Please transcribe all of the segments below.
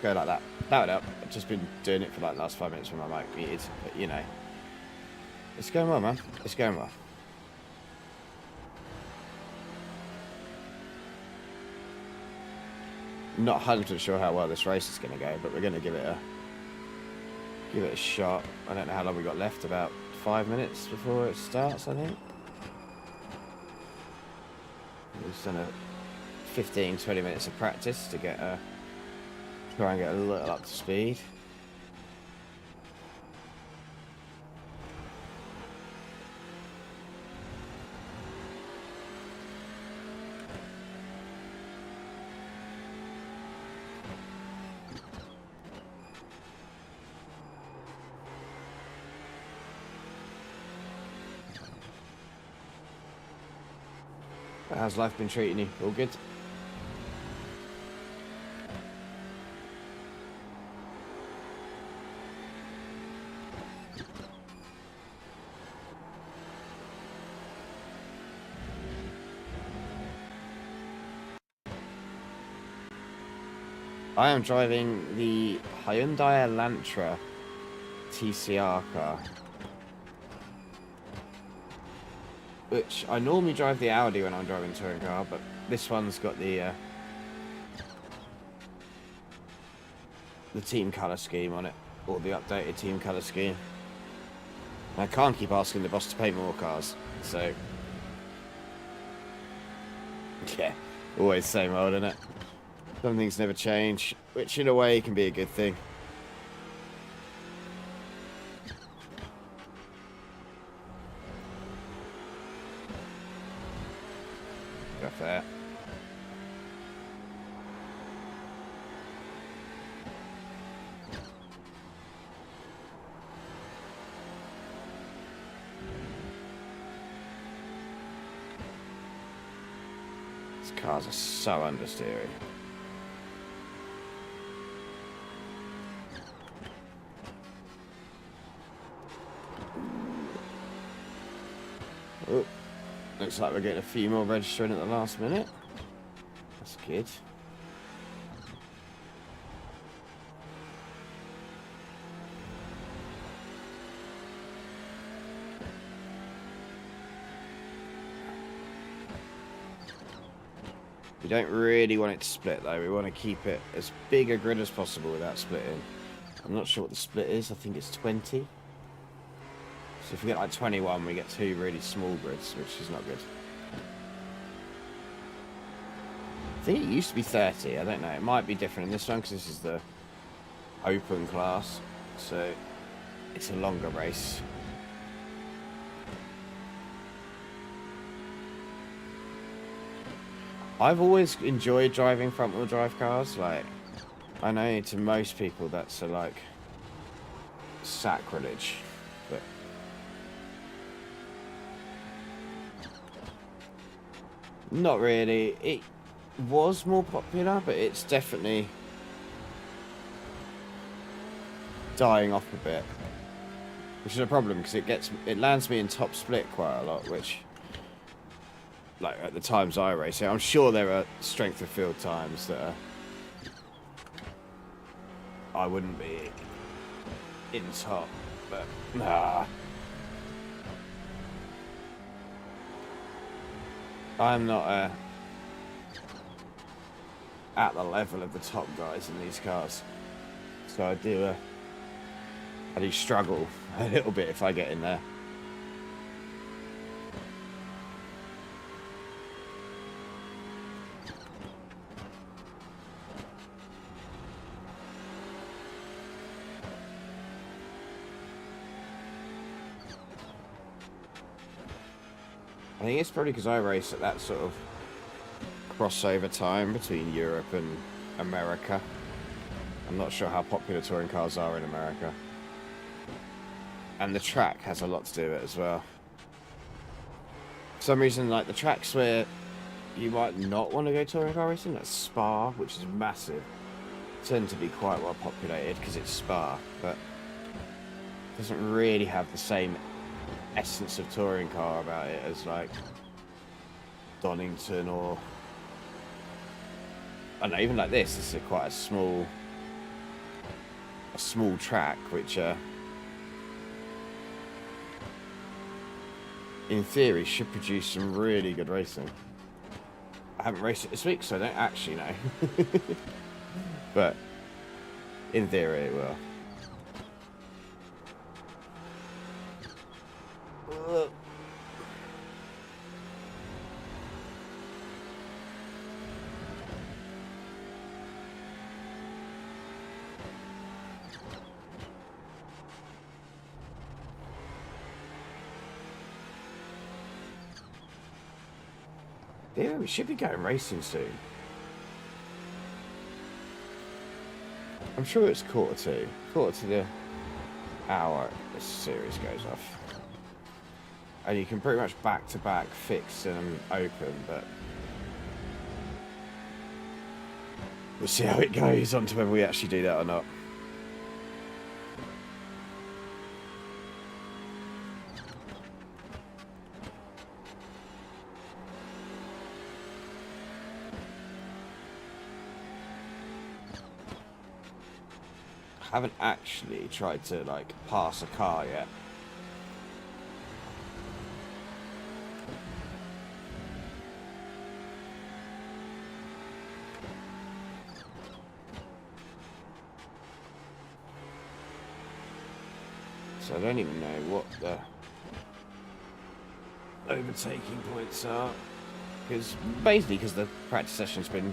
go like that. That would help. I've just been doing it for like the last 5 minutes when my mic muted, but you know. It's going well, man. It's going well. Not 100% sure how well this race is going to go, but we're going to give it a shot. I don't know how long we got left. About 5 minutes before it starts, I think. We've done a 15-20 minutes of practice to get try and get a little up to speed. How's life been treating you? All good? I am driving the Hyundai Elantra TCR car, which I normally drive the Audi when I'm driving a touring car, but this one's got the team colour scheme on it, or the updated team colour scheme. I can't keep asking the boss to pay more cars, so yeah, always same old, isn't it? Some things never change, which in a way can be a good thing. Go off there. These cars are so understeering. Oh, looks like we're getting a few more registering at the last minute. That's good. We don't really want it to split though. We want to keep it as big a grid as possible without splitting. I'm not sure what the split is. I think it's 20. So if we get like 21, we get two really small grids, which is not good. I think it used to be 30. I don't know. It might be different in this one because this is the open class. So it's a longer race. I've always enjoyed driving front-wheel drive cars. Like, I know to most people that's like sacrilege, but not really. It was more popular, but it's definitely dying off a bit, which is a problem because it lands me in top split quite a lot, which, like at the times I race it, I'm sure there are strength of field times that I wouldn't be in top, but nah. I'm not at the level of the top guys in these cars, so I do struggle a little bit if I get in there. I think it's probably because I race at that sort of crossover time between Europe and America. I'm not sure how popular touring cars are in America. And the track has a lot to do with it as well. For some reason, like the tracks where you might not want to go touring car racing, like Spa, which is massive, tend to be quite well populated because it's Spa, but it doesn't really have the same essence of touring car about it as like Donington or I don't know, even like this is quite a small small track, which in theory should produce some really good racing. I haven't raced it this week, so I don't actually know. But in theory it will. Yeah, we should be going racing soon. I'm sure it's quarter to the hour this series goes off. And you can pretty much back to back fix and open, but we'll see how it goes on to whether we actually do that or not. I haven't actually tried to like pass a car yet. So I don't even know what the overtaking points are, because the practice session's been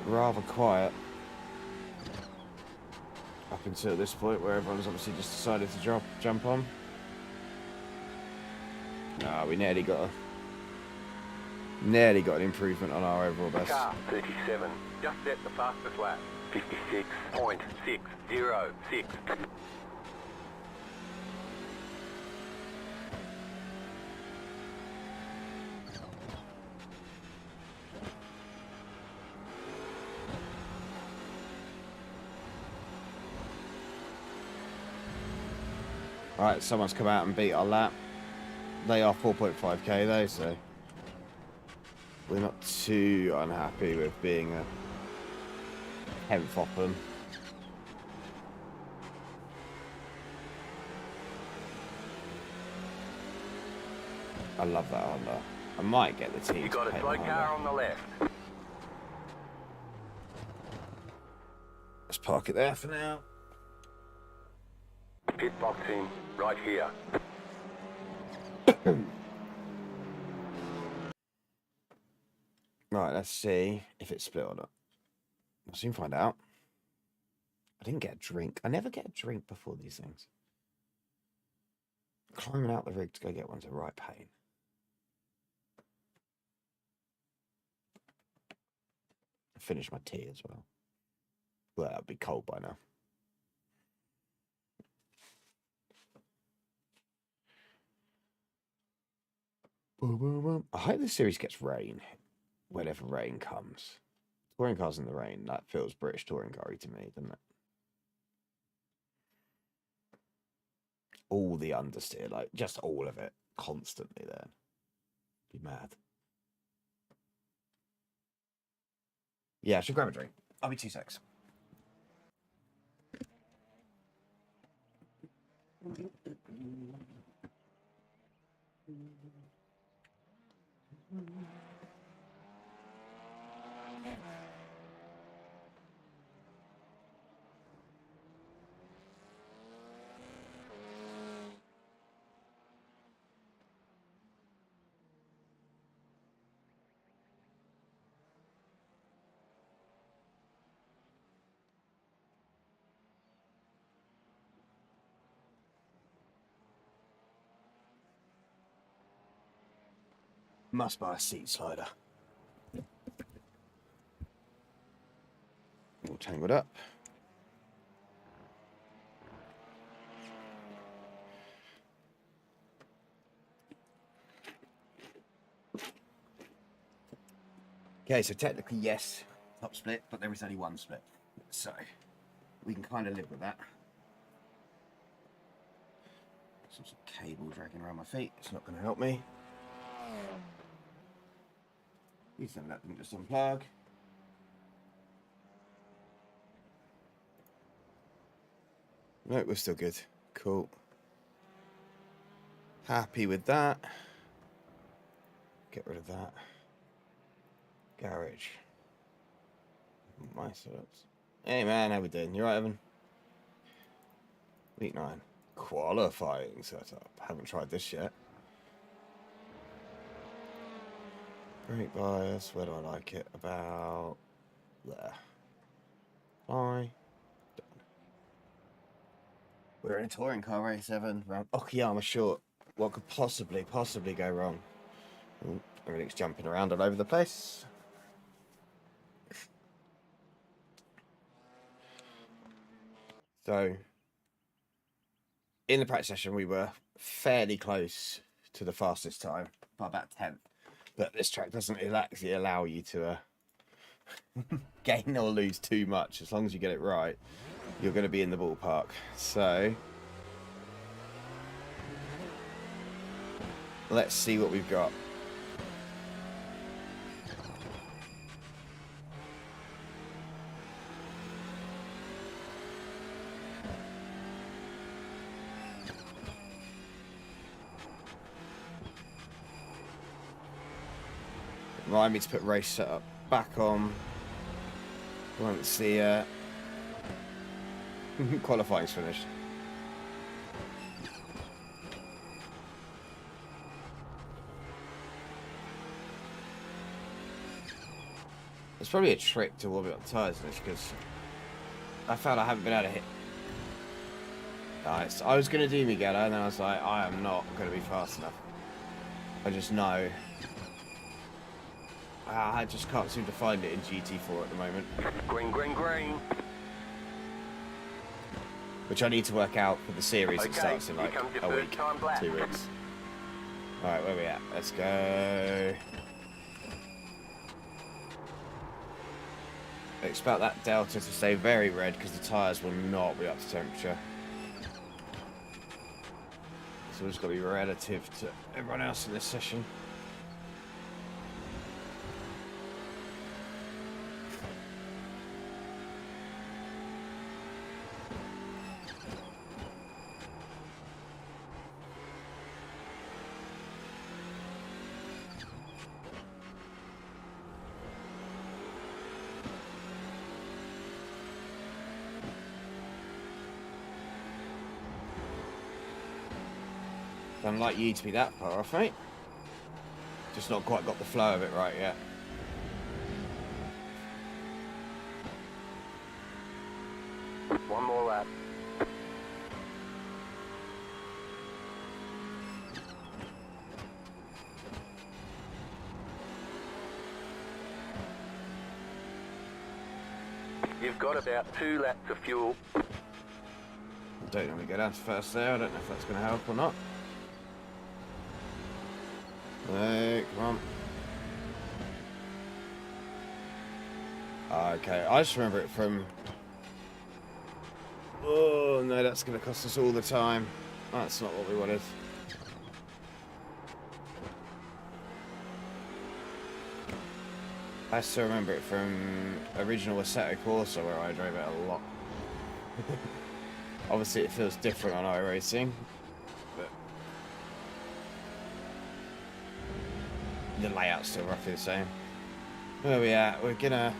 rather quiet up until this point, where everyone's obviously just decided to jump on. No, we nearly got an improvement on our overall best. Car 37, just set the fastest lap. 56.606. Alright, someone's come out and beat our lap. They are 4.5k though, so we're not too unhappy with being a 10th off them. I love that Honda. I might get the team. You got a slow car on the left. Let's park it there for now. Pit box in, right here. Right, let's see if it's split or not. We'll soon find out. I didn't get a drink. I never get a drink before these things. Climbing out the rig to go get one's a right pain. I finished my tea as well. Well, that'd be cold by now. I hope this series gets rain whenever rain comes. Touring cars in the rain, that feels British touring car-y to me, doesn't it? All the understeer, like just all of it, constantly there. Be mad. Yeah, I should grab a drink. I'll be 2 secs. Must buy a seat slider. All tangled up. Okay, so technically yes, top split, but there is only one split. So we can kind of live with that. Some sort of cable dragging around my feet. It's not going to help me. Please don't let them just unplug. No, we're still good. Cool. Happy with that. Get rid of that. Garage. My setups. Hey man, how we doing? You right, Evan? Week 9. Qualifying setup. Haven't tried this yet. Brake bias. Where do I like it? About there. Fly. Done. We're in a touring car race, Evan. Round Okayama Short. What could possibly go wrong? Ooh, everything's jumping around all over the place. So, in the practice session, we were fairly close to the fastest time, by about 10th. But this track doesn't actually allow you to gain or lose too much. As long as you get it right, you're going to be in the ballpark. So, let's see what we've got. Remind me to put race setup back on once the qualifying's finished. There's probably a trick to warming up the tyres in this because I found I haven't been able to hit. Nice. I was going to do Miguel and then I was like, I am not going to be fast enough. I just know. I just can't seem to find it in GT4 at the moment. Green, green, green. Which I need to work out for the series. Okay, It starts in like here comes your a first week, time black. 2 weeks. Alright, where are we at? Let's go. Expect that delta to stay very red because the tyres will not be up to temperature. So we've just got to be relative to everyone else in this session. Don't like you to be that far off, mate. Just not quite got the flow of it right yet. One more lap. You've got about 2 laps of fuel. Don't normally go down to first there. I don't know if that's going to help or not. Hey, come on. Okay, I just remember it from... Oh, no, that's going to cost us all the time. That's not what we wanted. I still remember it from original Assetto Corsa where I drove it a lot. Obviously it feels different on iRacing, but the layout's still roughly the same. Where are we at? We're gonna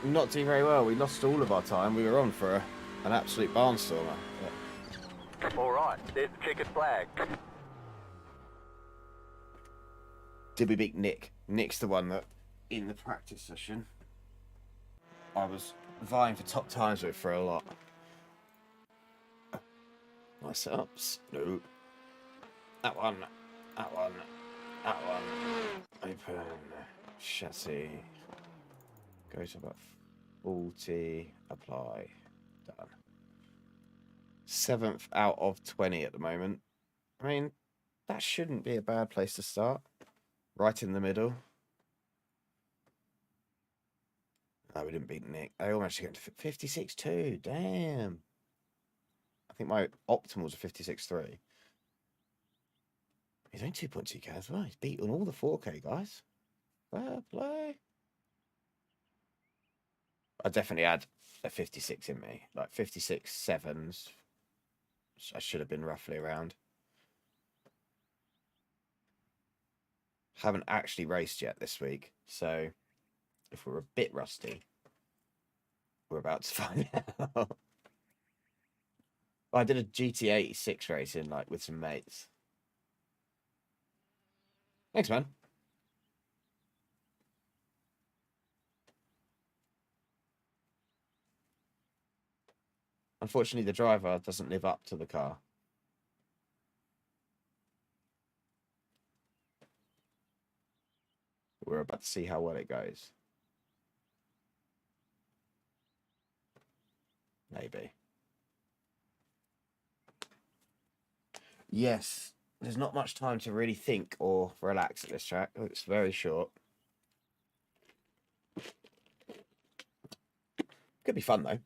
not do very well. We lost all of our time. We were on for an absolute barnstormer. But... All right, there's the checkered flag. Did we beat Nick? Nick's the one that, in the practice session, I was vying for top times with for a lot. Nice setups. No. That one. That one. That one. Open. Chassis. Go to about 40. Apply. Done. 7th out of 20 at the moment. I mean, that shouldn't be a bad place to start. Right in the middle. No, we didn't beat Nick. I almost got to 56.2. Damn. I think my optimals are 56.3. He's only 2.2k as well. He's beaten all the 4k guys. Fair play. I definitely had a 56 in me. Like 56 sevens, I should have been roughly around. Haven't actually raced yet this week, so if we're a bit rusty, we're about to find out. I did a GT86 racing like with some mates. Thanks, man. Unfortunately, the driver doesn't live up to the car. We're about to see how well it goes. Maybe. Yes, there's not much time to really think or relax at this track. It's very short. Could be fun, though.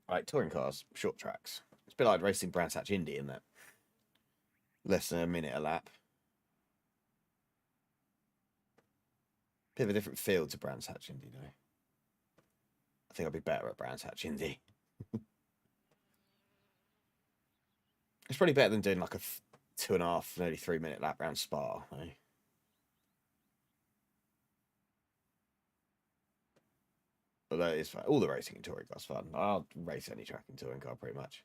Like touring cars, short tracks. It's a bit like racing Brands Hatch Indy, isn't it? Less than a minute a lap. Bit of a different feel to Brands Hatch Indy, though. I think I'll be better at Brands Hatch Indy. It's probably better than doing like a 2.5, nearly 3 minute lap round Spa. Eh? Although it's fun. All the racing in touring cars fun. I'll race any track in touring car pretty much.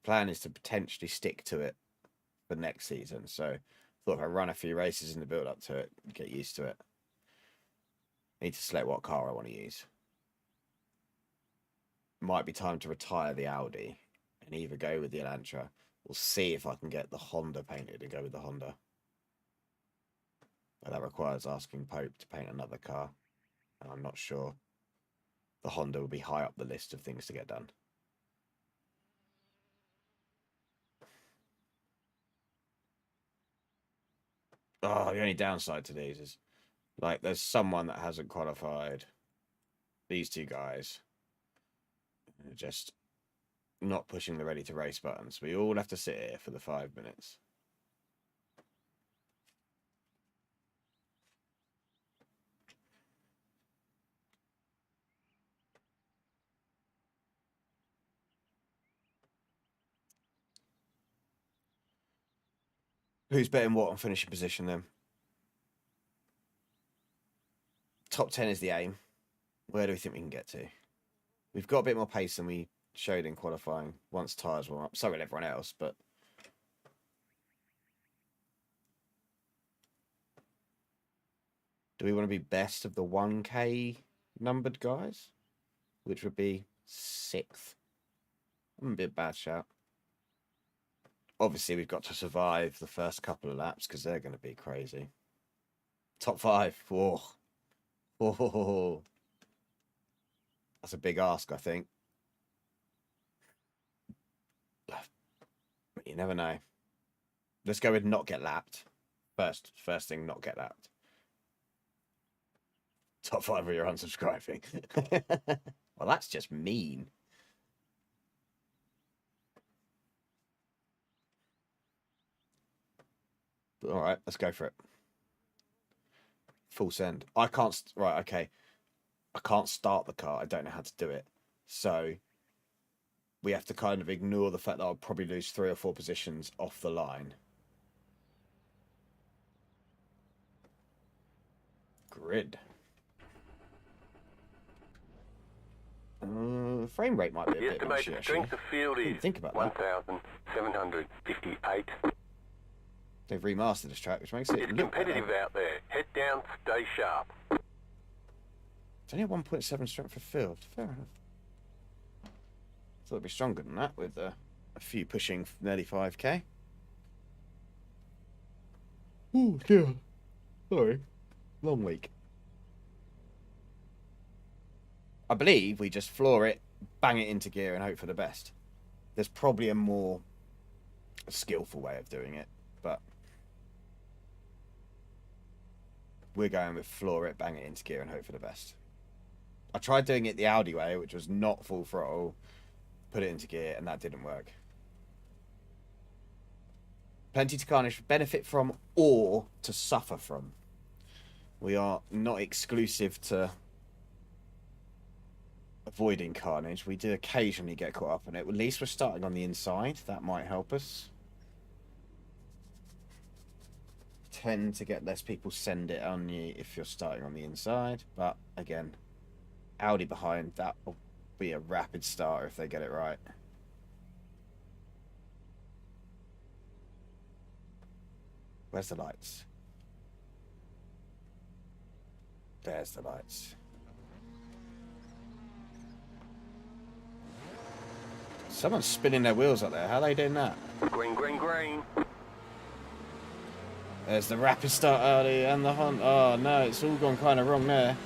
Plan is to potentially stick to it for next season. So I thought if I run a few races in the build up to it, get used to it. I need to select what car I want to use. Might be time to retire the Audi and either go with the Elantra. We'll see if I can get the Honda painted and go with the Honda. But that requires asking Pope to paint another car. And I'm not sure the Honda will be high up the list of things to get done. Oh, the only downside to these is, like, there's someone that hasn't qualified. These two guys are just not pushing the ready to race buttons. We all have to sit here for the 5 minutes. Who's betting what on finishing position then? Top 10 is the aim. Where do we think we can get to? We've got a bit more pace than we showed in qualifying once tyres warm up. So will everyone else, but do we want to be best of the 1K numbered guys? Which would be 6th. Wouldn't be a bad shout. Obviously, we've got to survive the first couple of laps because they're going to be crazy. Top 5. Whoa. Oh. That's a big ask, I think. But you never know. Let's go with not get lapped. First thing, not get lapped. Top 5 of your unsubscribing. Well, that's just mean. But, all right, let's go for it. Full send. I can't. Right, okay. I can't start the car. I don't know how to do it. So we have to kind of ignore the fact that I'll probably lose 3 or 4 positions off the line. Grid. Frame rate might be a bit mushy, estimated strength of field is think about that. 1,758. They've remastered this track, which makes it It's look competitive better. out there. Head down, stay sharp. It's only a 1.7 strength for field. Fair enough. Thought it'd be stronger than that with a few pushing nearly 5K. Oh, dear. Sorry. Long week. I believe we just floor it, bang it into gear, and hope for the best. There's probably a more skillful way of doing it, but we're going with floor it, bang it into gear, and hope for the best. I tried doing it the Audi way, which was not full throttle, put it into gear, and that didn't work. Plenty to carnage, benefit from, or to suffer from. We are not exclusive to avoiding carnage. We do occasionally get caught up in it. At least we're starting on the inside. That might help us. Tend to get less people send it on you if you're starting on the inside. But again, Audi behind, that will be a rapid starter if they get it right. Where's the lights? There's the lights. Someone's spinning their wheels up there. How are they doing that? Green, green, green. There's the rapid start Audi and the Honda. Oh no, it's all gone kind of wrong there.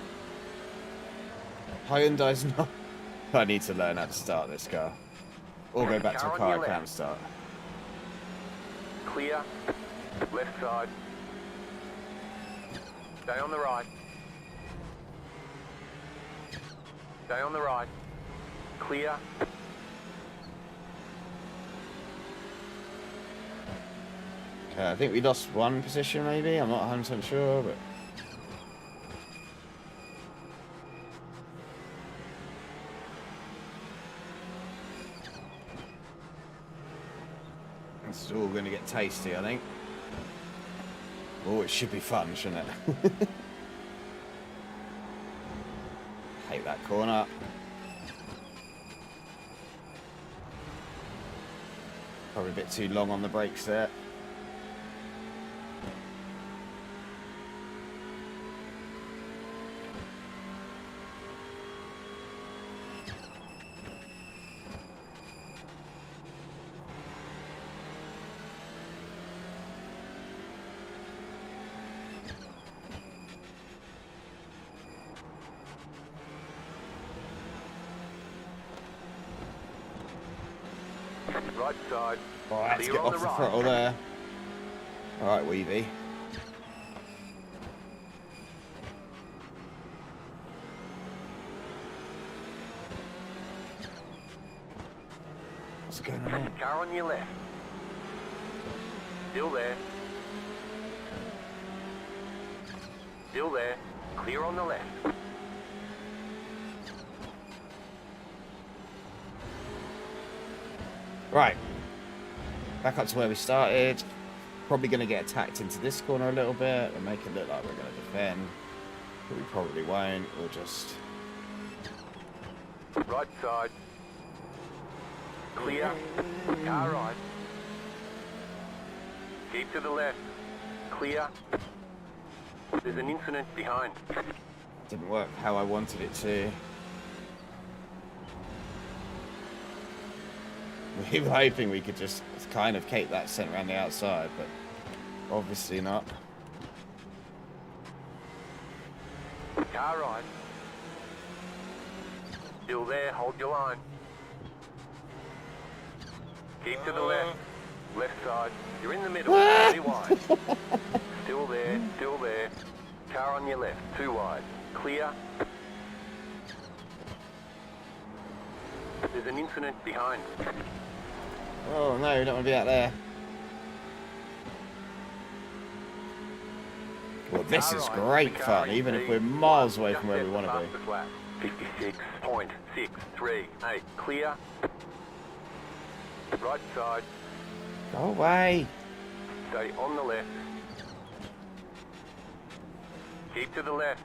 Hyundai's not. I need to learn how to start this car. Or go back to a car I can't start. Clear. Left side. Stay on the right. Stay on the right. Clear. Okay, I think we lost one position maybe. I'm not 100% sure, but... This is all going to get tasty, I think. Oh, it should be fun, shouldn't it? Hate that corner. Probably a bit too long on the brakes there. Right side. Oh, I had to Clear get on off the the right. throttle there. Alright, Weavy. What's going on there? Car on your left. Still there. Still there. Clear on the left. Right. Back up to where we started. Probably going to get attacked into this corner a little bit and make it look like we're going to defend. But we probably won't. We'll just... Right side. Clear. Car right. Keep to the left. Clear. There's an incident behind. Didn't work how I wanted it to. We were hoping we could just kind of keep that sent around the outside, but obviously not. Car right. Still there, hold your line. Keep to the left. Left side. You're in the middle, very wide. Still there, still there. Car on your left, too wide. Clear. There's an incident behind. Oh no, we don't want to be out there. Well, this is great fun, even if we're miles away from where we want to be. 56.638. Clear. Right side. Go away. Stay on the left. Keep to the left.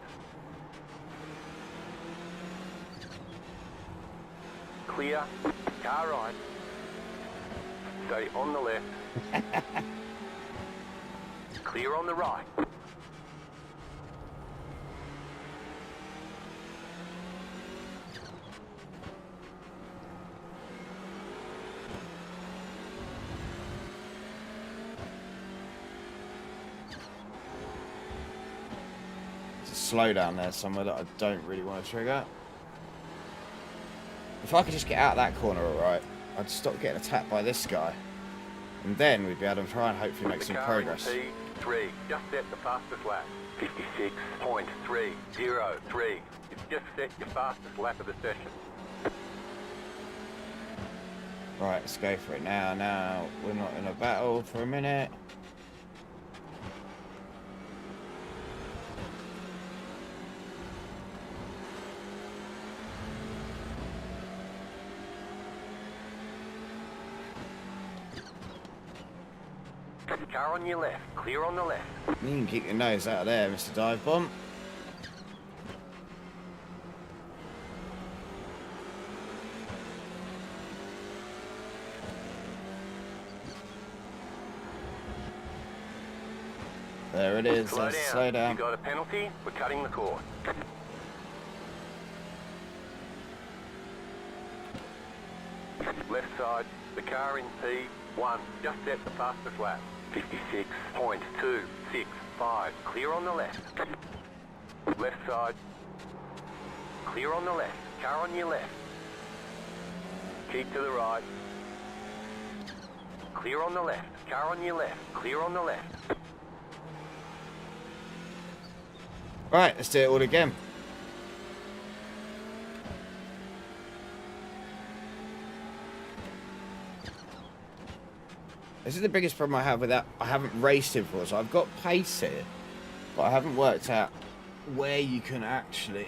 Clear. Car right. Stay on the left. Clear on the right. Slow down there somewhere that I don't really want to trigger. If I could just get out that corner alright, I'd stop getting attacked by this guy. And then we'd be able to try and hopefully make some progress. P3, just set the fastest lap. 56.303. You've just set your fastest lap of the session. Right, let's go for it now. Now, we're not in a battle for a minute. Car on your left. Clear on the left. You can keep your nose out of there, Mr. Dive Bomb. There it is. Slow down. You got a penalty. We're cutting the course. Left side. The car in P1. Just set the fastest lap. 56.265. Clear on the left. Left side. Clear on the left. Car on your left. Keep to the right. Clear on the left. Car on your left. Clear on the left. Right, let's do it all again. This is the biggest problem I have with that. I haven't raced it before, so I've got pace here, but I haven't worked out where you can actually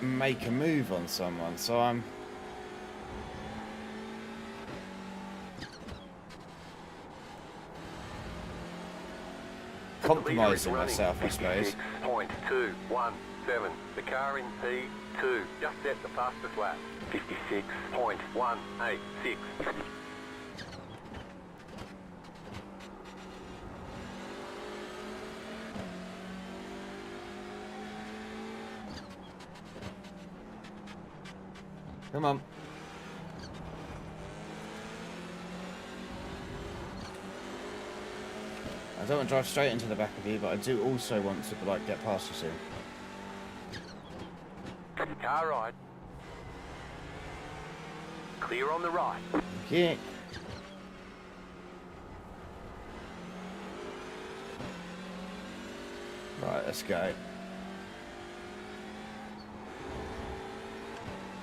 make a move on someone. So I'm compromising myself, I suppose. 56.217. The car in P2. Just set the fastest lap. 56.186. Come on. I don't want to drive straight into the back of you, but I do also want to like get past you soon. Car right. Clear on the right. Okay. Right, let's go.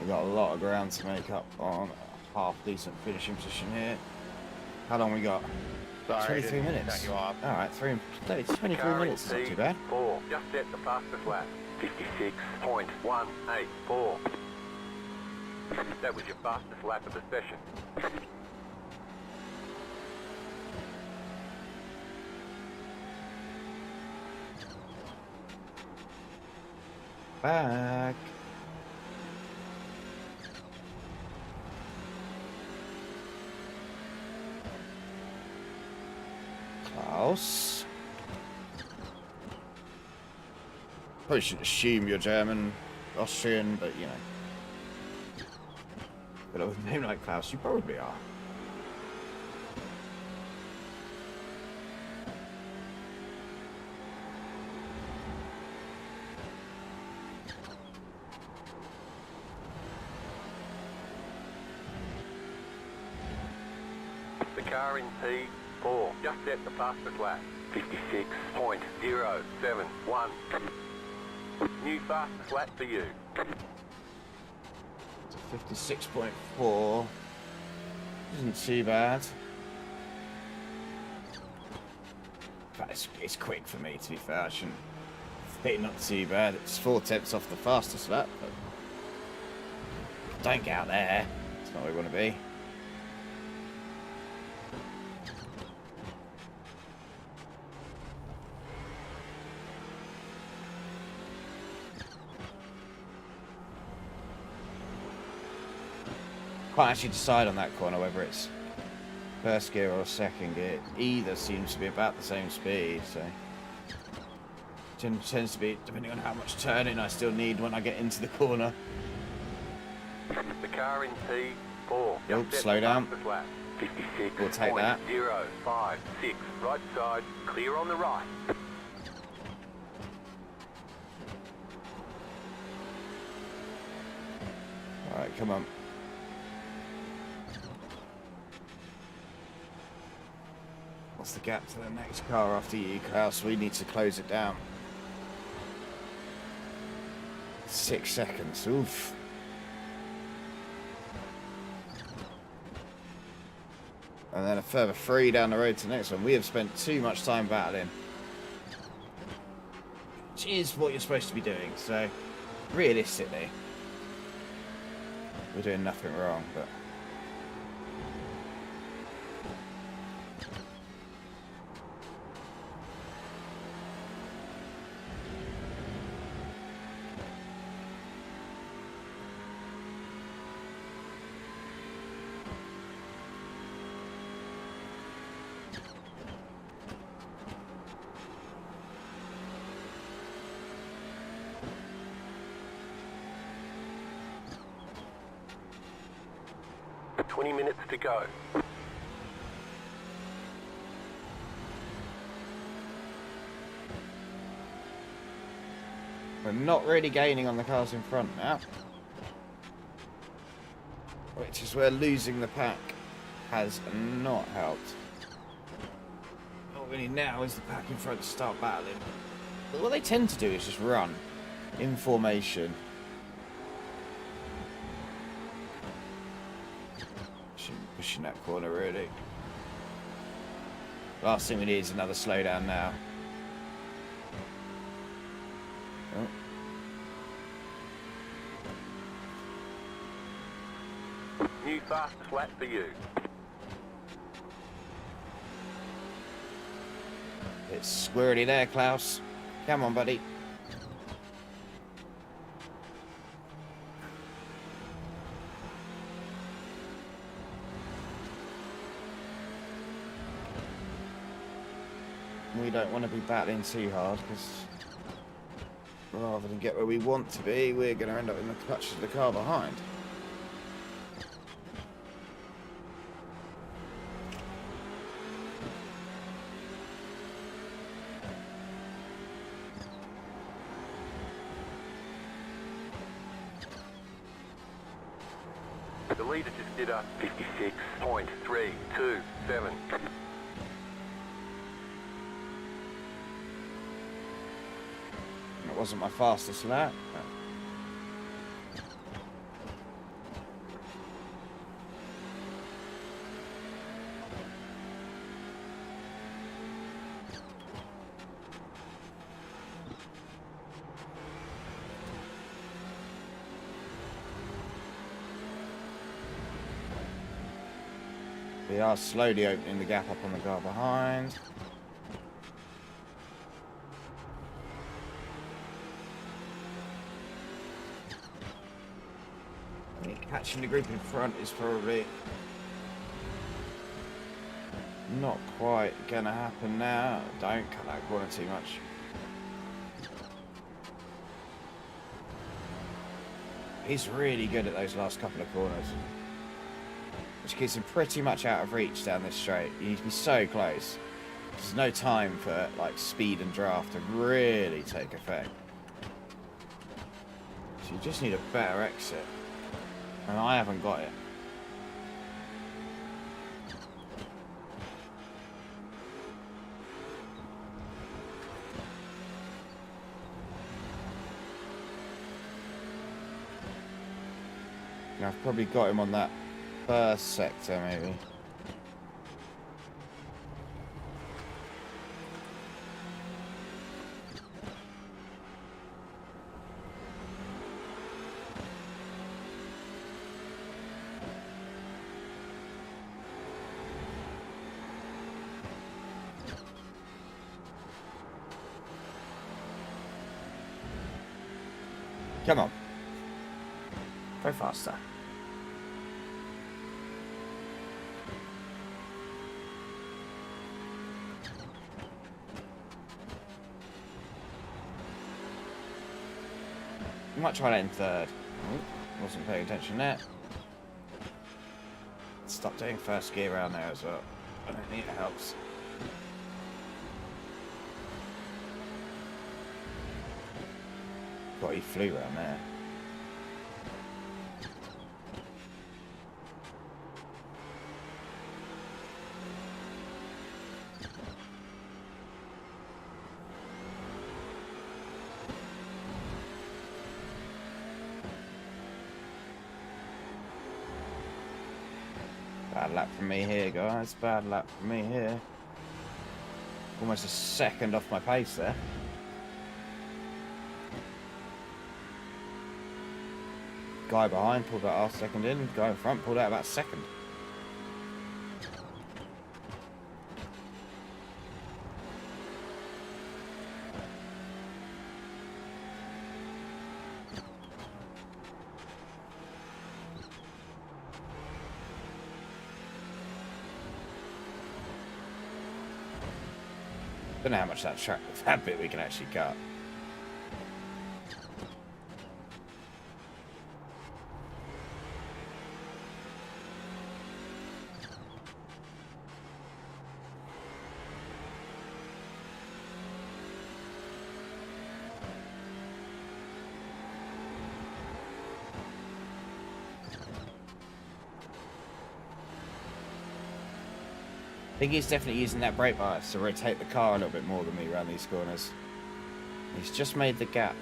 We've got a lot of ground to make up on a half decent finishing position here. How long we got? Sorry, 23 minutes. cut you off. Alright, 23 minutes is not too bad. 4. Just set the fastest lap. 56.184. That was your fastest lap of the session. Back. Klaus. Probably shouldn't assume you're German, Austrian, but you know. But with a name like Klaus, you probably are. The car in P4. Just set the fastest lap. 56.071. New fastest lap for you. 56.4. Isn't too bad. But it's quick for me, to be fair. I shouldn't think not too bad. It's 4/10 off the fastest lap, but don't get out there. It's not where we want to be. Can't actually decide on that corner whether it's first gear or second gear. Either seems to be about the same speed, so tends to be depending on how much turning I still need when I get into the corner. The car in P4. Nope, slow down. We'll take that. 56.056. Right side. Clear on the right. Alright, come on. What's the gap to the next car after you, Klaus? We need to close it down. 6 seconds. Oof. And then a further 3 down the road to the next one. We have spent too much time battling. Which is what you're supposed to be doing. So, realistically, we're doing nothing wrong, but 20 minutes to go. We're not really gaining on the cars in front now. Which is where losing the pack has not helped. All we need now is the pack in front to start battling. But what they tend to do is just run in formation. Pushing that corner really. Last thing we need is another slowdown now. Oh. New fastest lap for you. It's squirrely there, Klaus. Come on, buddy. We don't want to be battling too hard because rather than get where we want to be, we're going to end up in the clutches of the car behind. The leader just did a 56.327. It wasn't my fastest lap. We are slowly opening the gap up on the car behind. I think catching the group in front is probably not quite gonna happen now. Don't cut that corner too much. He's really good at those last couple of corners, which keeps him pretty much out of reach down this straight. You need to be so close. There's no time for like speed and draft to really take effect. So you just need a better exit. And I haven't got it. Now, I've probably got him on that first sector, maybe. Come on. Go faster. You might try that in third. Wasn't paying attention there. Stop doing first gear around there as well. I don't think it helps. God, he flew around there. Bad lap for me here, guys. Bad lap for me here. Almost a second off my pace there. Guy behind pulled out half second in. Guy in front pulled out about second. Don't know how much that bit we can actually cut. think he's definitely using that brake bias to rotate the car a little bit more than me around these corners. He's just made the gap.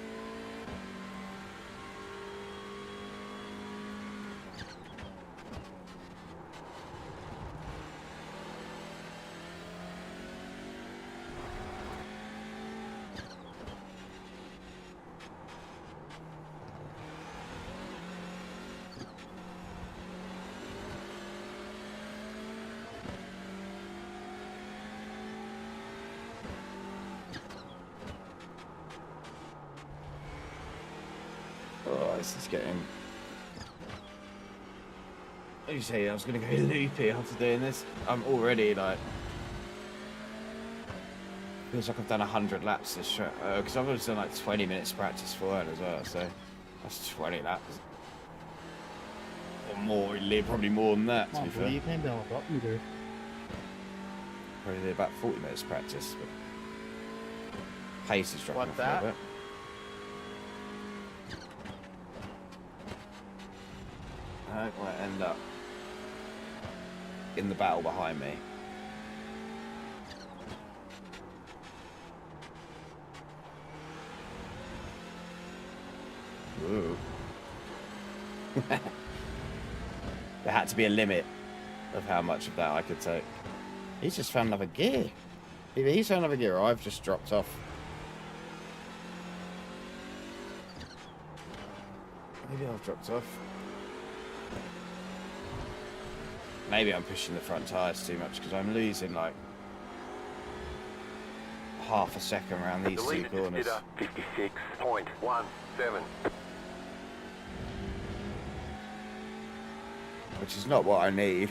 Oh, this is getting... What do you say? I was going to go loopy after doing this. I'm already like... Feels like I've done 100 laps this show. Because I've always done like 20 minutes practice for it as well. So that's 20 laps. Or more, probably more than that, to be fair. You came down with up either. Probably did about 40 minutes practice. But pace is dropping off a little bit. I might end up in the battle behind me. Ooh. There had to be a limit of how much of that I could take. He's just found another gear. Either he's found another gear or I've just dropped off. Maybe I've dropped off. Maybe I'm pushing the front tyres too much because I'm losing like half a second around these two corners. 56.17. Which is not what I need.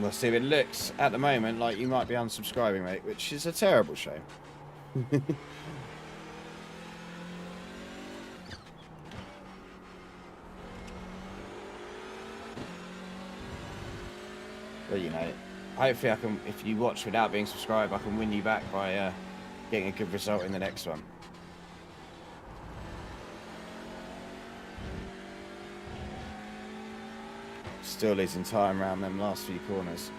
Well, see, it looks at the moment like you might be unsubscribing, mate, which is a terrible shame. But, you know, hopefully I can, if you watch without being subscribed, I can win you back by getting a good result in the next one. Still losing time around them last few corners.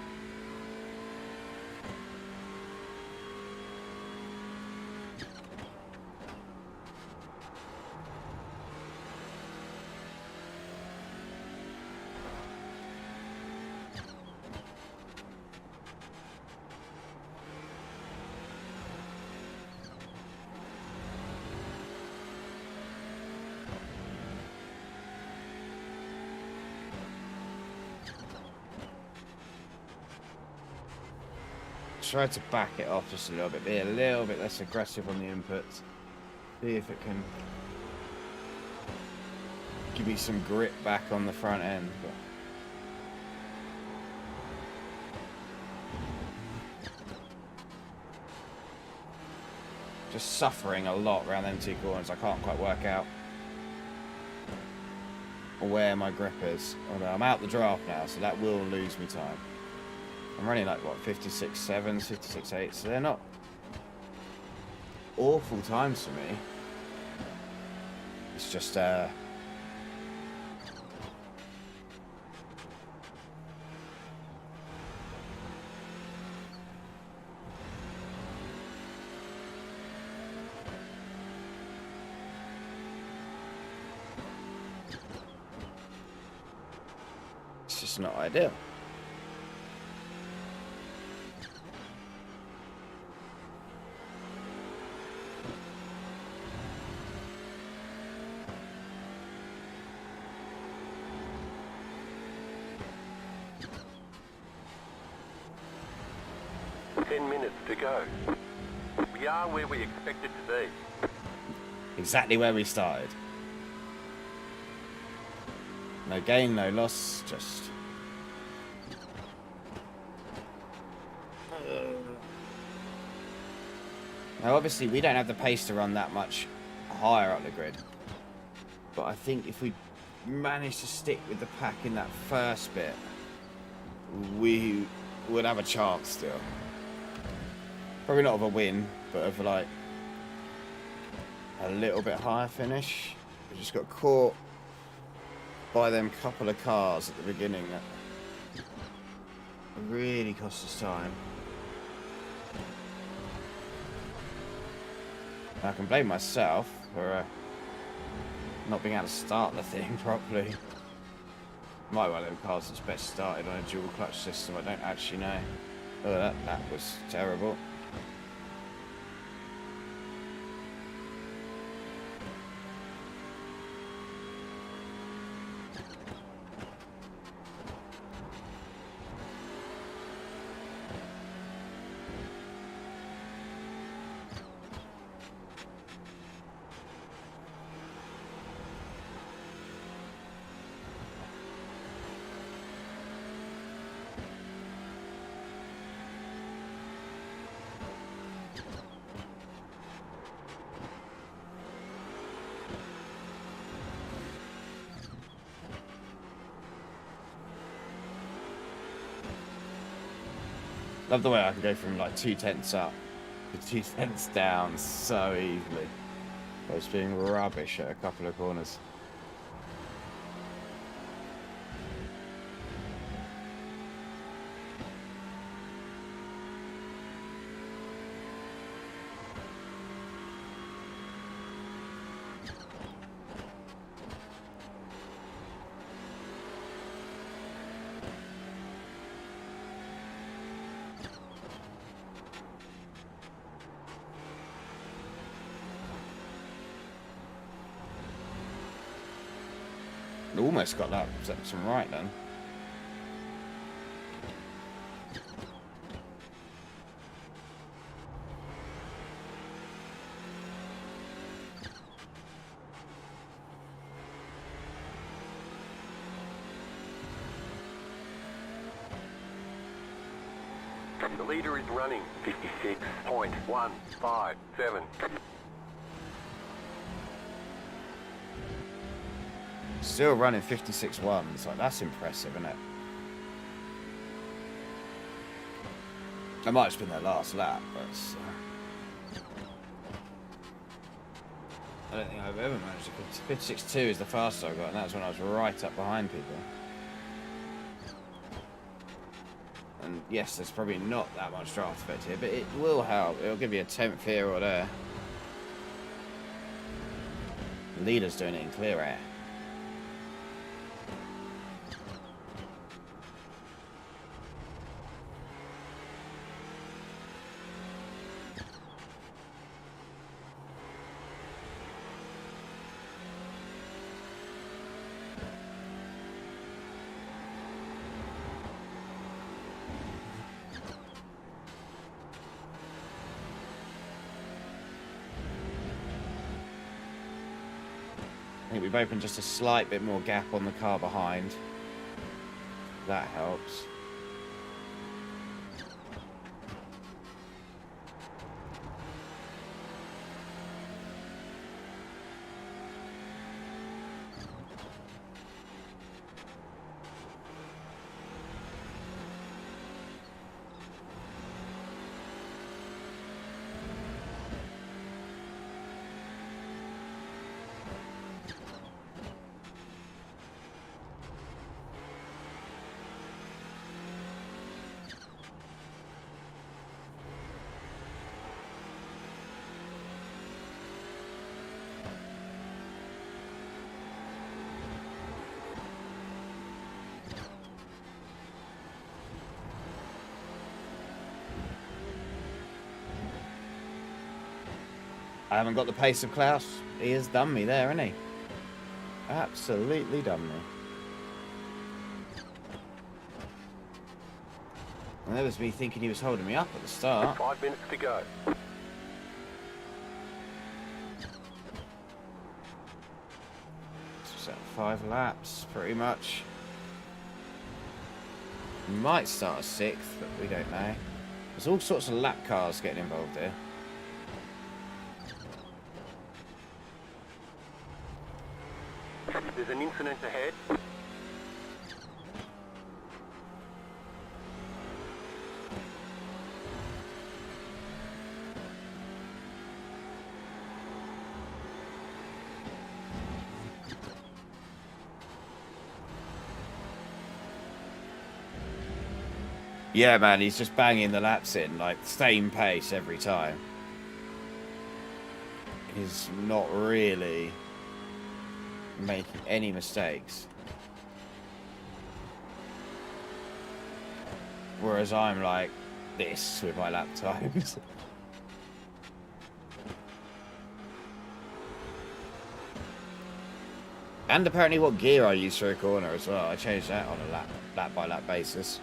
Try to back it off just a little bit, be a little bit less aggressive on the inputs. See if it can give me some grip back on the front end. But just suffering a lot around them two corners. I can't quite work out where my grip is. Although I'm out the draft now, so that will lose me time. I'm running like, what, 56.7s, 56.8s, so they're not awful times for me. It's just, it's just not ideal. To go. We are where we expected to be. Exactly where we started. No gain, no loss, just... Now, obviously, we don't have the pace to run that much higher up the grid. But I think if we manage to stick with the pack in that first bit, we would have a chance still. Probably not of a win, but of like a little bit higher finish. We just got caught by them couple of cars at the beginning that really cost us time. I can blame myself for not being able to start the thing properly. Might well have cars that's best started on a dual clutch system, I don't actually know. Oh, that was terrible. Love the way I can go from like 2/10 up to 2/10 down so easily. I was being rubbish at a couple of corners. Almost got that section right then. The leader is running 56.157. Still running 56.1. It's like, that's impressive, isn't it? I might have just been their last lap, but I don't think I've ever managed to. 56.2 is the fastest I got, and that's when I was right up behind people. And yes, there's probably not that much draft effect here, but it will help. It'll give you a 10th here or there. The leader's doing it in clear air. I think we've opened just a slight bit more gap on the car behind. That helps. I haven't got the pace of Klaus. He has done me there, hasn't he? Absolutely done me. And that was me thinking he was holding me up at the start. 5 minutes to go. Just at 5 laps, pretty much. We might start a 6th, but we don't know. There's all sorts of lap cars getting involved here. There's an incident ahead. Yeah, man, he's just banging the laps in, like, same pace every time. He's not really making any mistakes. Whereas I'm like this with my lap times. And apparently what gear I use for a corner as well. I changed that on a lap by lap basis.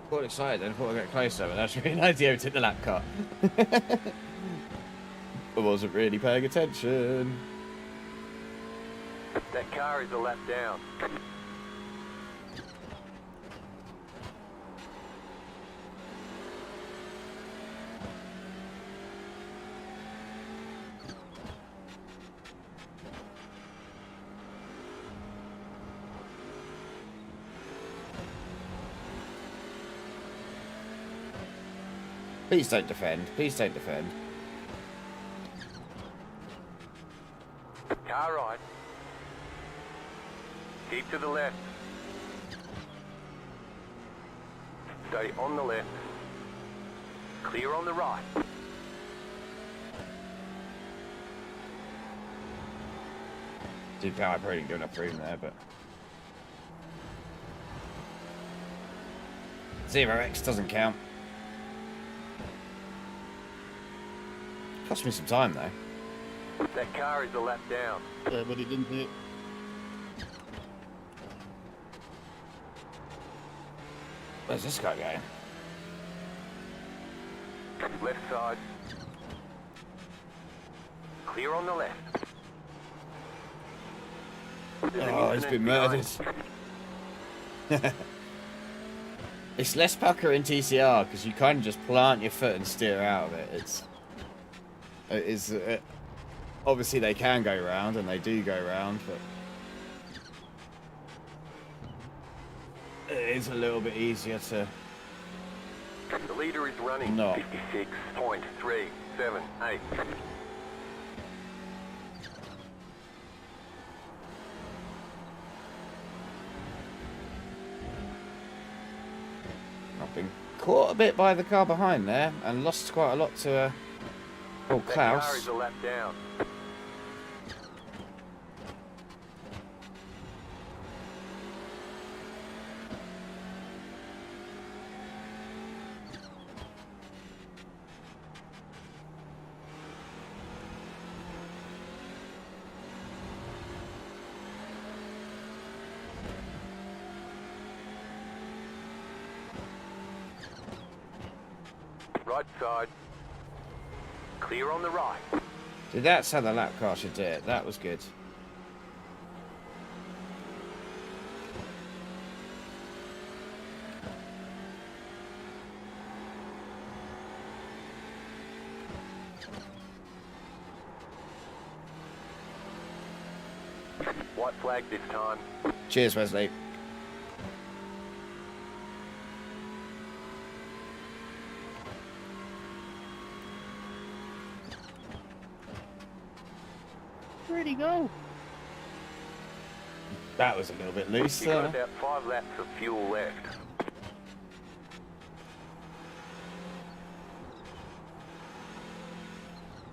Got excited then, thought I'd get closer, but that's really an idea to the lap car. I wasn't really paying attention. That car is a lap down. Please don't defend. Please don't defend. Car right. Keep to the left. Stay on the left. Clear on the right. Did I probably didn't do enough room there, but 0x doesn't count. Cost me some time though. That car is a lap down. Yeah, but he didn't hit. Where's this guy going? Left side. Clear on the left. There's an Oh, he's incident been behind. murdered. It's less pucker in TCR because you kind of just plant your foot and steer out of it. It's obviously they can go round and they do go round, but it is a little bit easier to. The leader is running. No. 56.378. I've been caught a bit by the car behind there and lost quite a lot to old That car Klaus. is a lap down. Right side. Clear on the right. Dude, that's how the lap car should do it. That was good. White flag this time. Cheers, Wesley. Where'd he go? That was a little bit loose You've got there. about 5 laps of fuel left.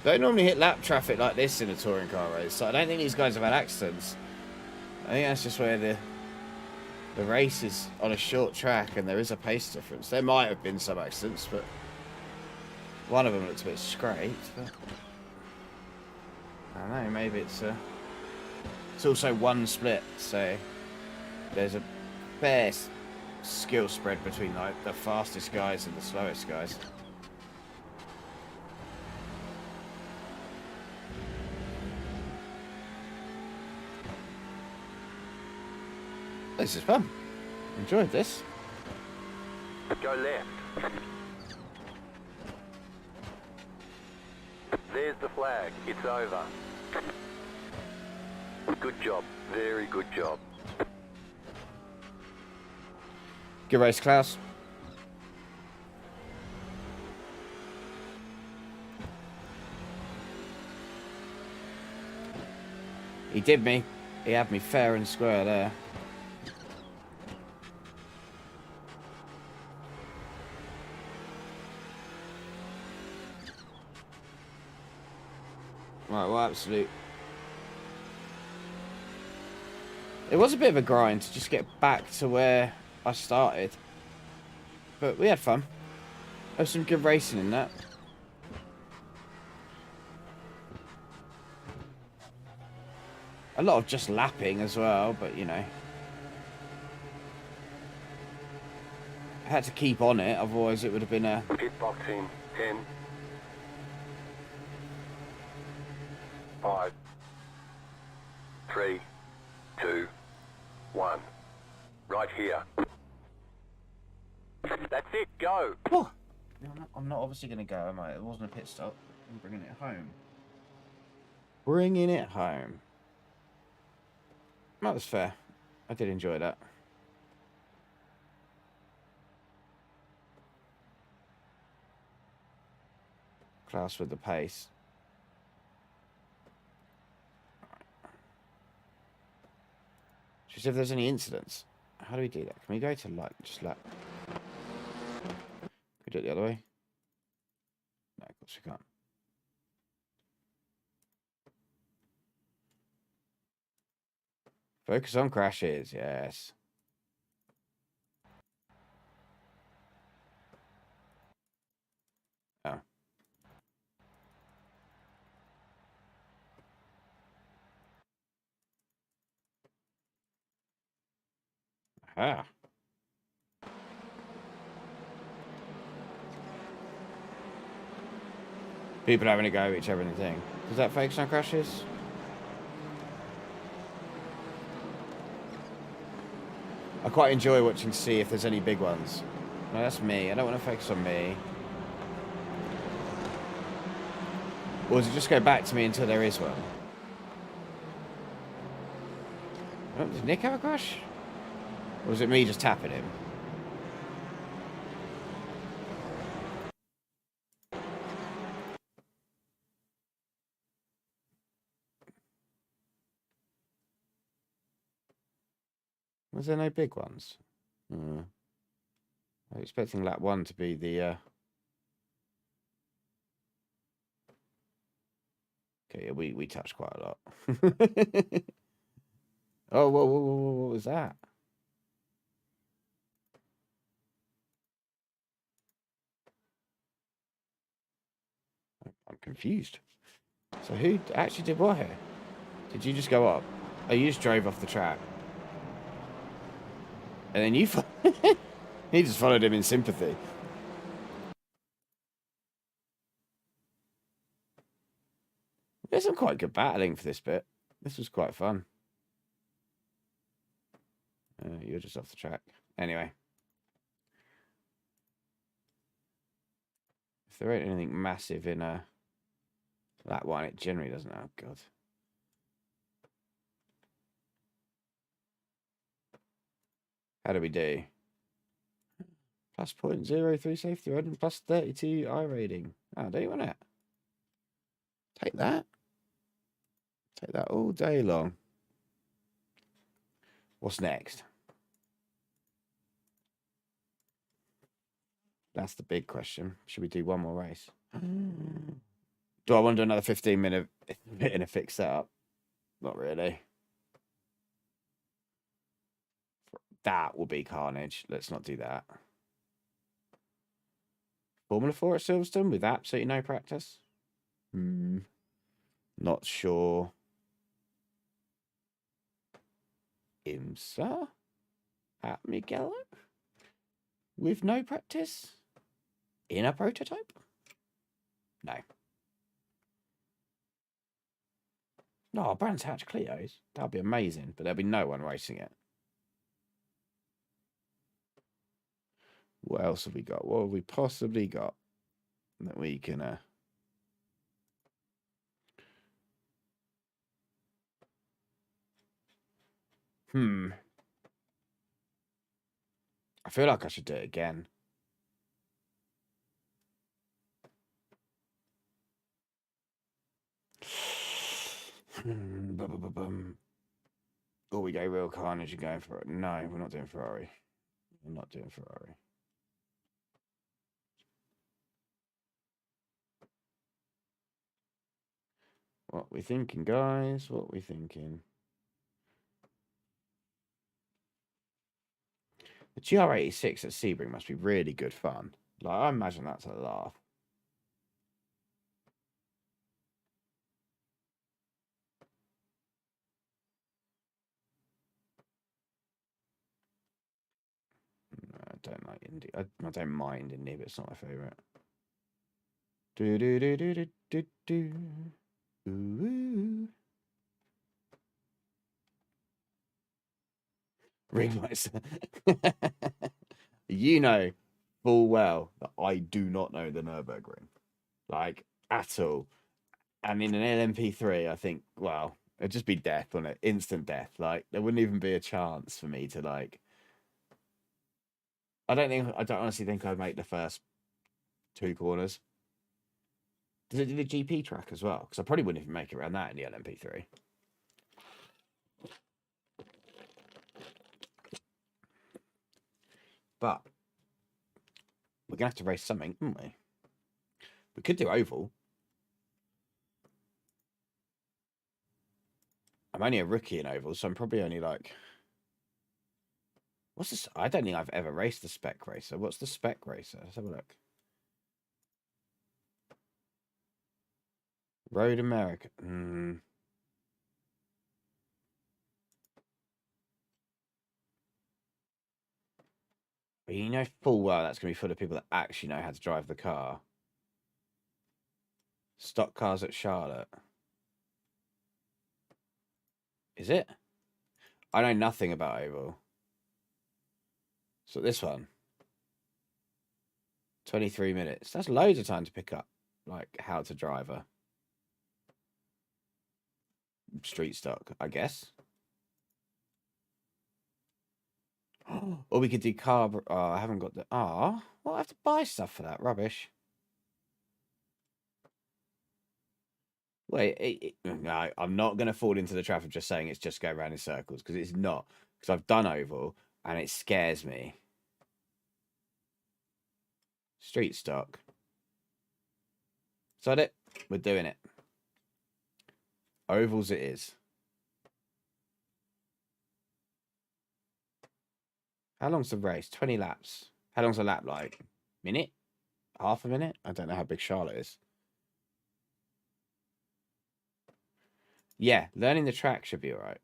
Don't normally hit lap traffic like this in a touring car race. So I don't think these guys have had accidents. I think that's just where the race is on a short track and there is a pace difference. There might have been some accidents, but one of them looks a bit scraped. But I don't know, maybe it's also one split, so there's a skill spread between like the fastest guys and the slowest guys. This is fun. Enjoyed this. Go left. There's the flag. It's over. Good job. Very good job. Good race, Klaus. He did me. He had me fair and square there. Right, well, absolute. It was a bit of a grind to just get back to where I started. But we had fun. There was some good racing in that. A lot of just lapping as well, but you know. I had to keep on it, otherwise it would have been a... Pit box in 10, 5, 3, 2, 1. Right here. That's it, go! Oh. I'm not obviously going to go, am I? It wasn't a pit stop. I'm bringing it home. Bringing it home. That was fair. I did enjoy that. Klaus with the pace. Just if there's any incidents. How do we do that? Can we go to like just lap? Can we do it the other way? No, of course we can't. Focus on crashes, yes. Oh. Aha. People having a go at each other and the thing. Does that focus on crashes? I quite enjoy watching to see if there's any big ones. No, that's me. I don't want to focus on me. Or does it just go back to me until there is one? Oh, did Nick have a crash? Or was it me just tapping him? Was there no big ones? I was expecting lap 1 to be the... Okay, yeah, we touched quite a lot. Oh, whoa, what was that? I'm confused. So who actually did what here? Did you just go up? Oh, you just drove off the track. And then you... He just followed him in sympathy. There's some quite good battling for this bit. This was quite fun. You're just off the track. Anyway. If there ain't anything massive in that one, it generally doesn't. Oh, God. How do we do? Plus 0.03 safety rating, plus 32 I rating. Oh, do you want it? Take that. Take that all day long. What's next? That's the big question. Should we do one more race? Do I want to do another 15-minute in a fixed setup? Not really. That will be carnage. Let's not do that. Formula 4 at Silverstone with absolutely no practice? Not sure. IMSA at Mugello? with no practice in a prototype? No. No, Brands Hatch Clios. That'd be amazing, but there'll be no one racing it. What else have we got? What have we possibly got that we can... I feel like I should do it again. Oh, we go real carnage and going for it. No, we're not doing Ferrari. We're not doing Ferrari. What we thinking, guys? What we thinking? The GR86 at Sebring must be really good fun. Like, I imagine that's a laugh. No, I don't like Indy. I don't mind Indy, but it's not my favourite. Do do do do do do do. Ooh. Ringmeister. You know full well that I do not know the Nürburgring, like, at all. And in an LMP3, I think, well, it'd just be death, wouldn't it? Instant death. Like, there wouldn't even be a chance for me to, like... I don't honestly think I'd make the first 2 corners. Does it do the GP track as well? Because I probably wouldn't even make it around that in the LMP3. But we're going to have to race something, aren't we? We could do oval. I'm only a rookie in oval, so I'm probably only like... What's this? I don't think I've ever raced a spec racer. What's the spec racer? Let's have a look. Road America. But you know full well that's going to be full of people that actually know how to drive the car. Stock cars at Charlotte. Is it? I know nothing about oval. So this one. 23 minutes. That's loads of time to pick up, like, how to drive a street stock, I guess. Or we could do car... Oh, I haven't got the... Oh, well, I have to buy stuff for that. Rubbish. Wait, no, I'm not going to fall into the trap of just saying it's just go around in circles, because it's not. Because I've done oval, and it scares me. Street stock. Is that it? We're doing it. Ovals it is. How long's the race? 20 laps. How long's a lap like? Minute? Half a minute? I don't know how big Charlotte is. Yeah, learning the track should be alright.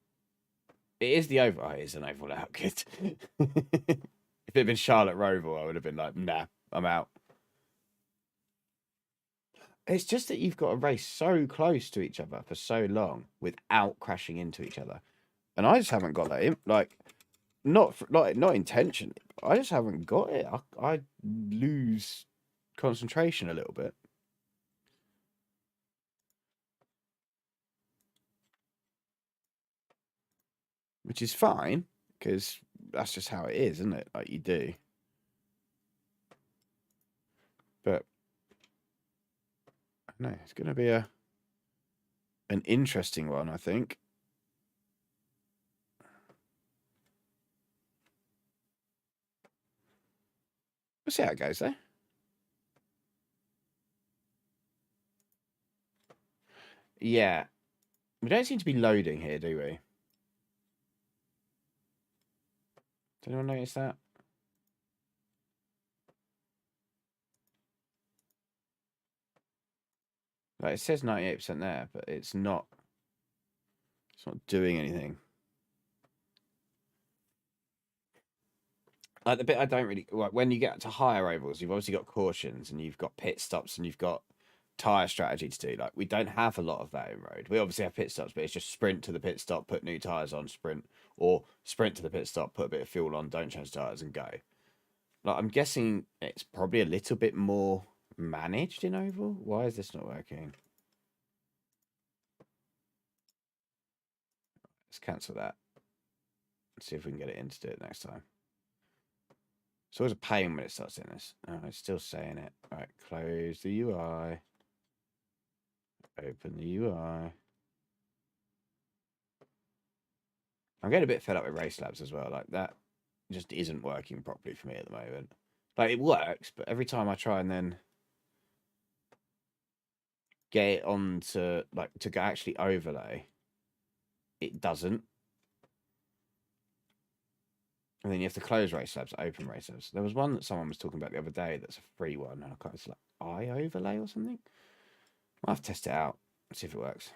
It is the oval. Oh, it is an oval out. Good. If it had been Charlotte Roval, I would have been like, nah, I'm out. It's just that you've got to race so close to each other for so long without crashing into each other. And I just haven't got that in. Like, not intentionally. I just haven't got it. I lose concentration a little bit. Which is fine, because that's just how it is, isn't it? Like, you do. But no, it's going to be an interesting one, I think. We'll see how it goes, though. Yeah. We don't seem to be loading here, do we? Does anyone notice that? Like, it says 98% there, but it's not. It's not doing anything. Like the bit I don't really like when you get to higher ovals, you've obviously got cautions and you've got pit stops and you've got tire strategy to do. Like we don't have a lot of that in road. We obviously have pit stops, but it's just sprint to the pit stop, put new tires on, sprint, or sprint to the pit stop, put a bit of fuel on, don't change tires, and go. Like I'm guessing it's probably a little bit more managed in oval. Why is this not working? Let's cancel that. Let's see if we can get it in to do it next time. It's always a pain when it starts in this. Oh, it's still saying it. All right, close the UI. Open the UI. I'm getting a bit fed up with race labs as well. Like that just isn't working properly for me at the moment. Like it works, but every time I try and then get it on to like to actually overlay, it doesn't. And then you have to close race labs, open race labs. There was one that someone was talking about the other day that's a free one. And I kind of like I overlay or something. I'll have to test it out and see if it works.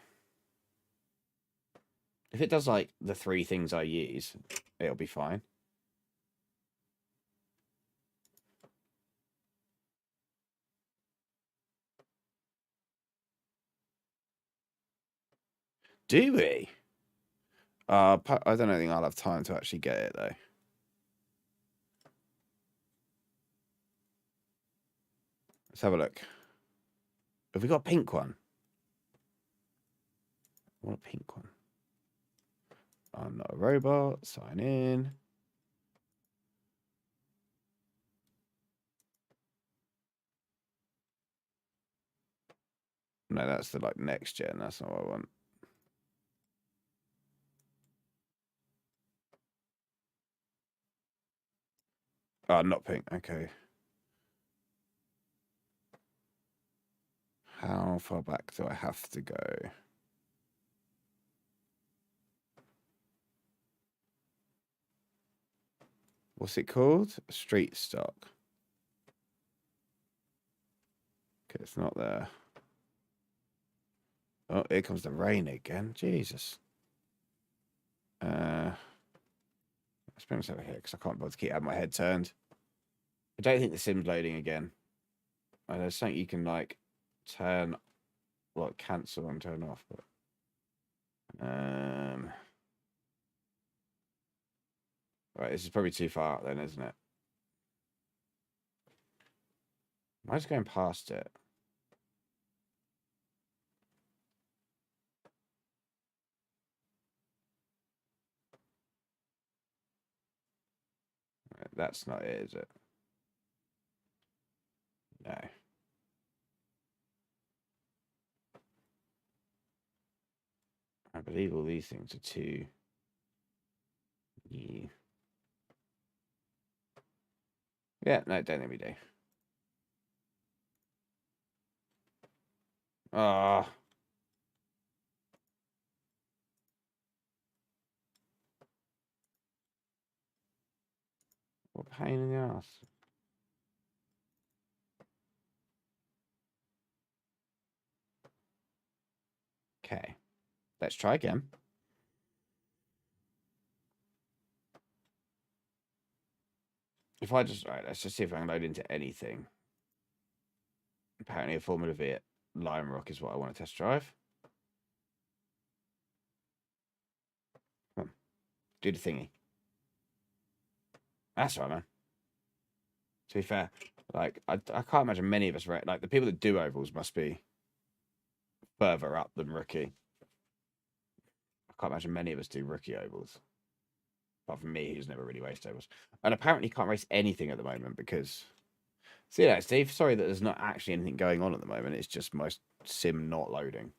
If it does like the 3 things I use, it'll be fine. Do we? I don't think I'll have time to actually get it though. Let's have a look. Have we got a pink one? I want a pink one. I'm not a robot. Sign in. No, that's the like next gen. That's not what I want. Oh, not pink. Okay. How far back do I have to go? What's it called? Street stock. Okay, it's not there. Oh, here comes the rain again. Jesus. Let's bring this over here because I can't bother to keep having my head turned. I don't think the sim's loading again. There's something you can like turn, like cancel and turn off, but right, this is probably too far out then, isn't it? Am I just going past it? Right, that's not it, is it? No. I believe all these things are too new. Yeah, no, don't think we do. Ah. What pain in the ass. Okay. Let's try again. If I just, right, let's just see if I can load into anything. Apparently a Formula V at Lime Rock is what I want to test drive. Come on. Do the thingy. That's right, man. To be fair, like, I can't imagine many of us, right? Like, the people that do ovals must be further up than rookie. I can't imagine many of us do rookie ovals. Apart from me, who's never really raced ovals. And apparently can't race anything at the moment because... See that, Steve? Sorry that there's not actually anything going on at the moment. It's just my sim not loading.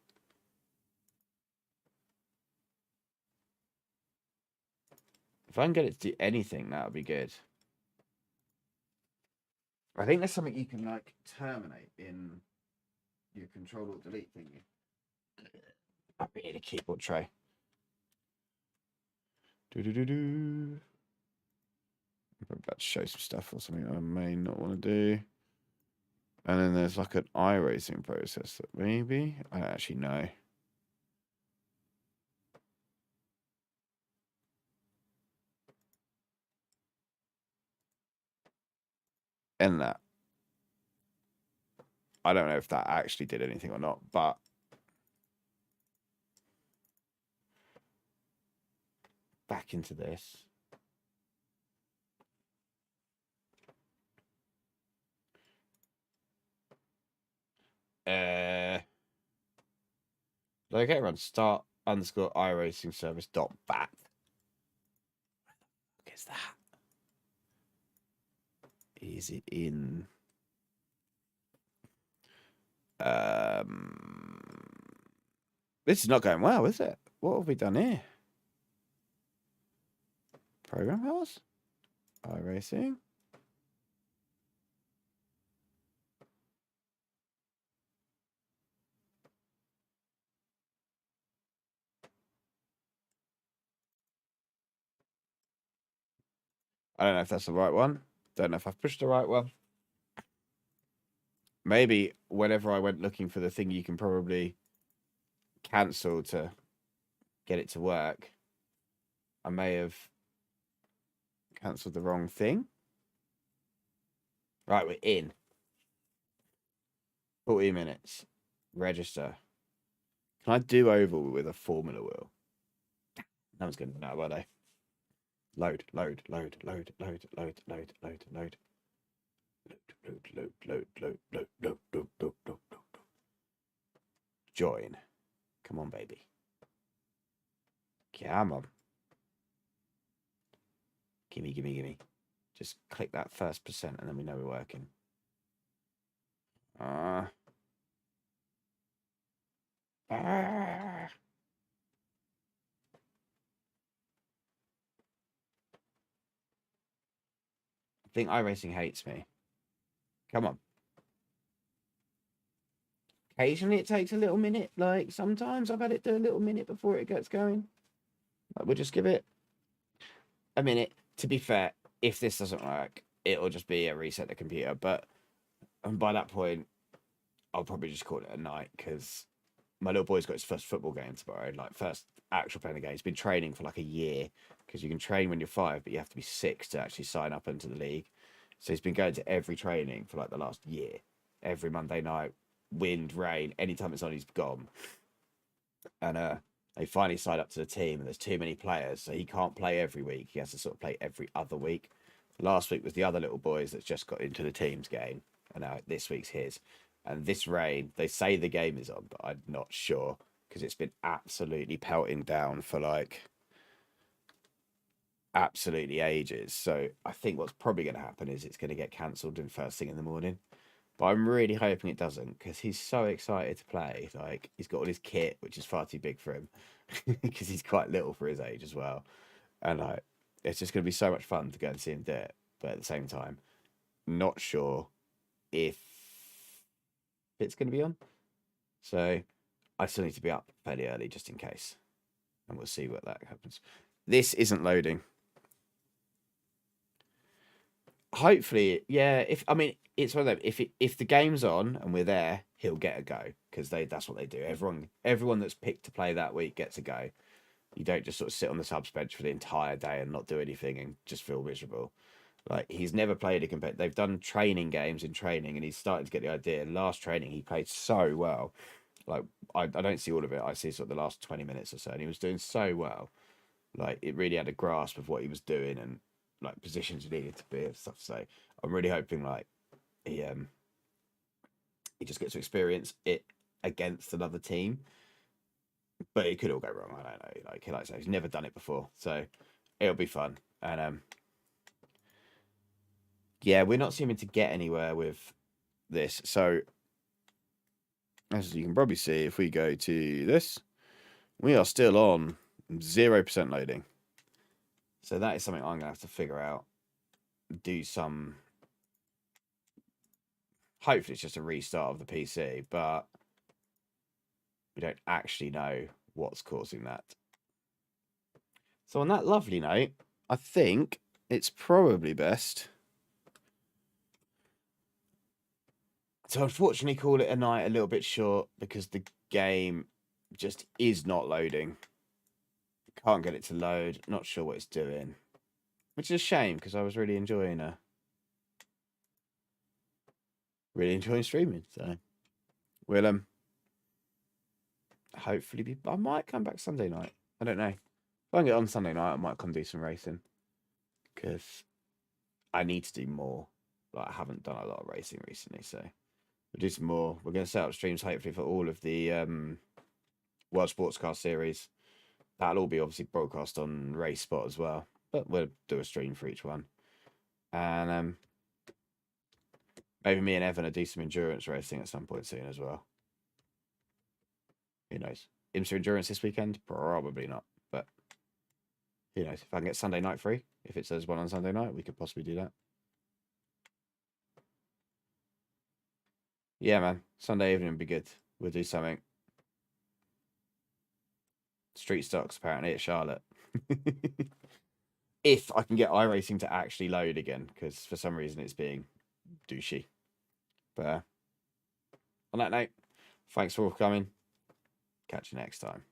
If I can get it to do anything, that would be good. I think there's something you can, like, terminate in your control or delete thingy. I need a keyboard tray. I'm about to show some stuff or something I may not want to do. And then there's like an Iracing process that maybe I don't actually know. end that. I don't know if that actually did anything or not, but back into this. Okay, run start underscore iRacing service dot bat. What is that? Is it in? This is not going well, is it? What have we done here? Program house? iRacing? I don't know if that's the right one. Don't know if I've pushed the right one. Maybe whenever I went looking for the thing you can probably cancel to get it to work, I may have cancelled the wrong thing. Right, we're in. 40 minutes. Register. Can I do oval with a Formula wheel? No one's going to know, are they? Load. Join. Come on, baby. Come on. Gimme. Just click that first percent and then we know we're working. I think iRacing hates me. Come on. Occasionally it takes a little minute. Like sometimes I've had it do a little minute before it gets going. Like, we'll just give it a minute. To be fair, if this doesn't work, it'll just be a reset the computer. But by that point, I'll probably just call it a night because my little boy's got his first football game tomorrow. Like first actual playing the game. He's been training for like a year because you can train when you're 5, but you have to be 6 to actually sign up into the league. So he's been going to every training for like the last year. Every Monday night, wind, rain, anytime it's on, he's gone. And they finally signed up to the team, and there's too many players, so he can't play every week. He has to sort of play every other week. Last week was the other little boys that's just got into the team's game, and now this week's his. And this rain, they say the game is on, but I'm not sure because it's been absolutely pelting down for like absolutely ages. So I think what's probably going to happen is it's going to get cancelled in first thing in the morning. But I'm really hoping it doesn't because he's so excited to play. Like he's got all his kit, which is far too big for him because he's quite little for his age as well. And like it's just going to be so much fun to go and see him do it. But at the same time, not sure if it's going to be on. So I still need to be up fairly early just in case. And we'll see what that happens. This isn't loading. Hopefully, yeah. It's one of them. If the game's on and we're there, he'll get a go because that's what they do. Everyone that's picked to play that week gets a go. You don't just sort of sit on the subs bench for the entire day and not do anything and just feel miserable. Like he's never played a competitive. They've done training games in training, and he's starting to get the idea. Last training, he played so well. Like I don't see all of it. I see sort of the last 20 minutes or so, and he was doing so well. Like it really had a grasp of what he was doing and like positions he needed to be and stuff. So I'm really hoping like he just gets to experience it against another team. But it could all go wrong. I don't know. Like I say, he's never done it before, so it'll be fun. And yeah, we're not seeming to get anywhere with this. So as you can probably see, if we go to this, we are still on 0% loading. So that is something I'm gonna have to figure out. Do some. Hopefully, it's just a restart of the PC, but we don't actually know what's causing that. So on that lovely note, I think it's probably best to unfortunately call it a night a little bit short because the game just is not loading. Can't get it to load. Not sure what it's doing. Which is a shame because I was really enjoying really enjoying streaming. So we'll hopefully be. I might come back Sunday night. I don't know. If I can get on Sunday night, I might come do some racing because I need to do more. Like I haven't done a lot of racing recently, so we'll do some more. We're going to set up streams hopefully for all of the World Sportscar series. That'll all be obviously broadcast on Race Spot as well, but we'll do a stream for each one. And maybe me and Evan will do some endurance racing at some point soon as well. Who knows? IMSA endurance this weekend? Probably not, but who knows? If I can get Sunday night free, if it says one on Sunday night, we could possibly do that. Yeah, man. Sunday evening would be good. We'll do something. Street stocks, apparently, at Charlotte. If I can get iRacing to actually load again, because for some reason it's being douchey. But on that note, thanks for all coming. Catch you next time.